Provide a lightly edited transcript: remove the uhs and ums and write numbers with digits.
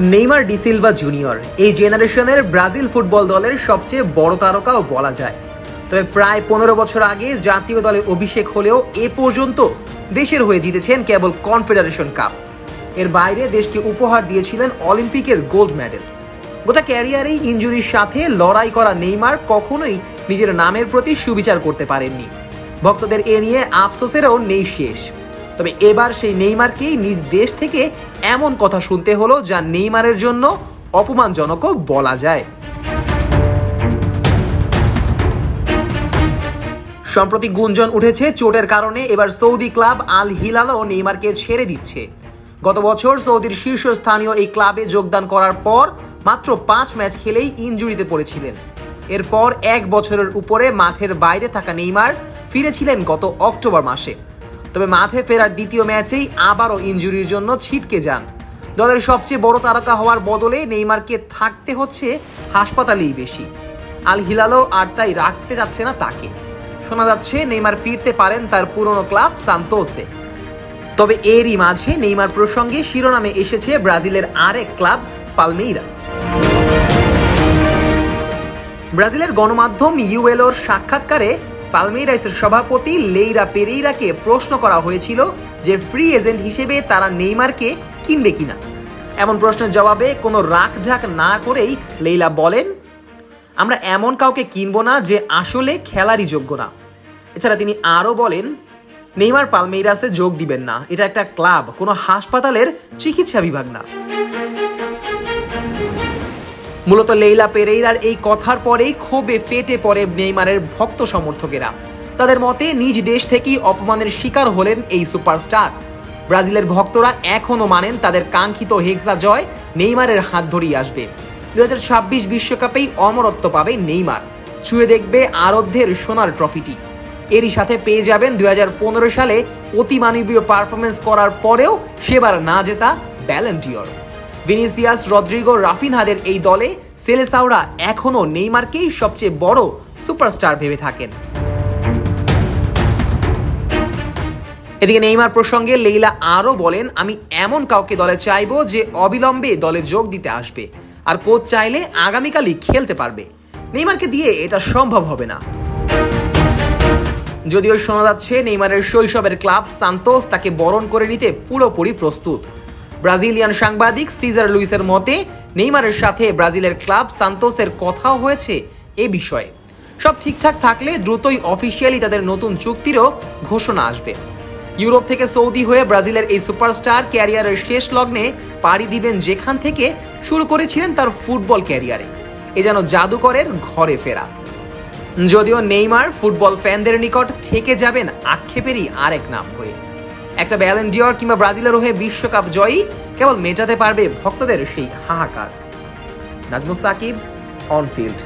Neymar D Silva junior এই জেনারেশনের Brazil football দলের সবচেয়ে বড় তারকাও বলা যায়। তবে প্রায় 15 বছর আগে জাতীয় দলে অভিষেক হলেও এ পর্যন্ত দেশের হয়ে জিতেছেন কেবল কনফেডারেশন কাপ। এর বাইরে দেশকে উপহার দিয়েছিলেন অলিম্পিকের গোল্ড মেডেল। গোটা ক্যারিয়ারেই ইনজুরির সাথে লড়াই করা নেইমার কখনোই নিজের নামের প্রতি সুবিচার করতে পারেননি। ভক্তদের এ নিয়ে আফসোসেরও নেই শেষ। তবে এবার সেই নেইমারকেই নিজ দেশ থেকে এমন কথা শুনতে হলো যা নেইমারের জন্য অপমানজনকও বলা যায়। সম্প্রতি গুঞ্জন উঠেছে চোটের কারণে এবার সৌদি ক্লাব আল হিলালও নেইমারকে ছেড়ে দিচ্ছে। গত বছর সৌদির শীর্ষস্থানীয় এই ক্লাবে যোগদান করার পর মাত্র 5 ম্যাচ খেলেই ইনজুরিতে পড়েছিলেন। এরপর 1 বছরের উপরে মাঠের বাইরে থাকা নেইমার ফিরেছিলেন গত অক্টোবর মাসে। তবে মাঠে ফেরার দ্বিতীয় ম্যাচেই আবারও ইনজুরির জন্য ছিটকে যান। দলের সবচেয়ে বড় তারকা হওয়ার বদলে নেইমারকে থাকতে হচ্ছে হাসপাতালেই বেশি। আল হিলালও আর তাই রাখতে যাচ্ছে না তাকে। শোনা যাচ্ছে নেইমার ফিরতে পারেন তার পুরনো ক্লাব সান্তোসে। তবে এরই মাঝে নেইমার প্রসঙ্গে শিরোনামে এসেছে ব্রাজিলের আরেক ক্লাব পালমেইরাস। ব্রাজিলের গণমাধ্যম ইউএলওর সাক্ষাৎকারে পালমেইরাসের সভাপতি লেইরা পেরেইরাকে প্রশ্ন করা হয়েছিল যে ফ্রি এজেন্ট হিসেবে তারা নেইমারকে কিনবে কিনা। এমন প্রশ্নের জবাবে কোনো রাখঢাক না করেই লেইলা বলেন, আমরা এমন কাউকে কিনবো না যে আসলে খেলারই যোগ্য না। এছাড়া তিনি আরও বলেন, নেইমার পালমেইরাসে যোগ দিবেন না, এটা একটা ক্লাব, কোনো হাসপাতালের চিকিৎসা বিভাগ না। মূলত লেইলা পেরেইরার এই কথার পরেই ক্ষোভে ফেটে পড়ে নেইমারের ভক্ত সমর্থকেরা। তাদের মতে নিজ দেশ থেকেই অপমানের শিকার হলেন এই সুপারস্টার। ব্রাজিলের ভক্তরা এখনও মানেন তাদের কাঙ্ক্ষিত হেক্সা জয় নেইমারের হাত ধরেই আসবে। 2026 বিশ্বকাপেই অমরত্ব পাবে নেইমার, ছুঁয়ে দেখবে আরাধ্যের সোনার ট্রফিটি। এরই সাথে পেয়ে যাবেন 2015 সালে অতিমানবীয় পারফরমেন্স করার পরেও সেবার না জেতা ব্যালন ডিওর। ভিনিসিয়াস, রদ্রিগো, রাফিনহাদের এই দলে সেলেসাওরা এখনও নেইমারকেই সবচেয়ে বড় সুপারস্টার ভেবে থাকেন। এদিকে নেইমার প্রসঙ্গে লেইলা আরও বলেন, আমি এমন কাউকে দলে চাইবো যে অবিলম্বে দলে যোগ দিতে আসবে, আর কোচ চাইলে আগামীকালই খেলতে পারবে। নেইমারকে দিয়ে এটা সম্ভব হবে না। যদিও শোনা যাচ্ছে নেইমারের শৈশবের ক্লাব সান্তোস তাকে বরণ করে নিতে পুরোপুরি প্রস্তুত। ব্রাজিলিয়ান সাংবাদিক সিজার লুইসের মতে নেইমারের সাথে ব্রাজিলের ক্লাব সান্তোসের কথাও হয়েছে এ বিষয়ে। সব ঠিকঠাক থাকলে দ্রুতই অফিসিয়ালি তাদের নতুন চুক্তিরও ঘোষণা আসবে। ইউরোপ থেকে সৌদি হয়ে ব্রাজিলের এই সুপারস্টার ক্যারিয়ারের শেষ লগ্নে পাড়ি দিবেন যেখান থেকে শুরু করেছিলেন তার ফুটবল ক্যারিয়ারে। এ যেন জাদুকরের ঘরে ফেরা। যদিও নেইমার ফুটবল ফ্যানদের নিকট থেকে যাবেন আক্ষেপেরই আরেক নাম হয়ে। একটা ব্যালন ডিওর কিংবা ব্রাজিলের হয়ে বিশ্বকাপ জয়ী কেবল মেটাতে পারবে ভক্তদের সেই হাহাকার। Nazmus Sakib, on field.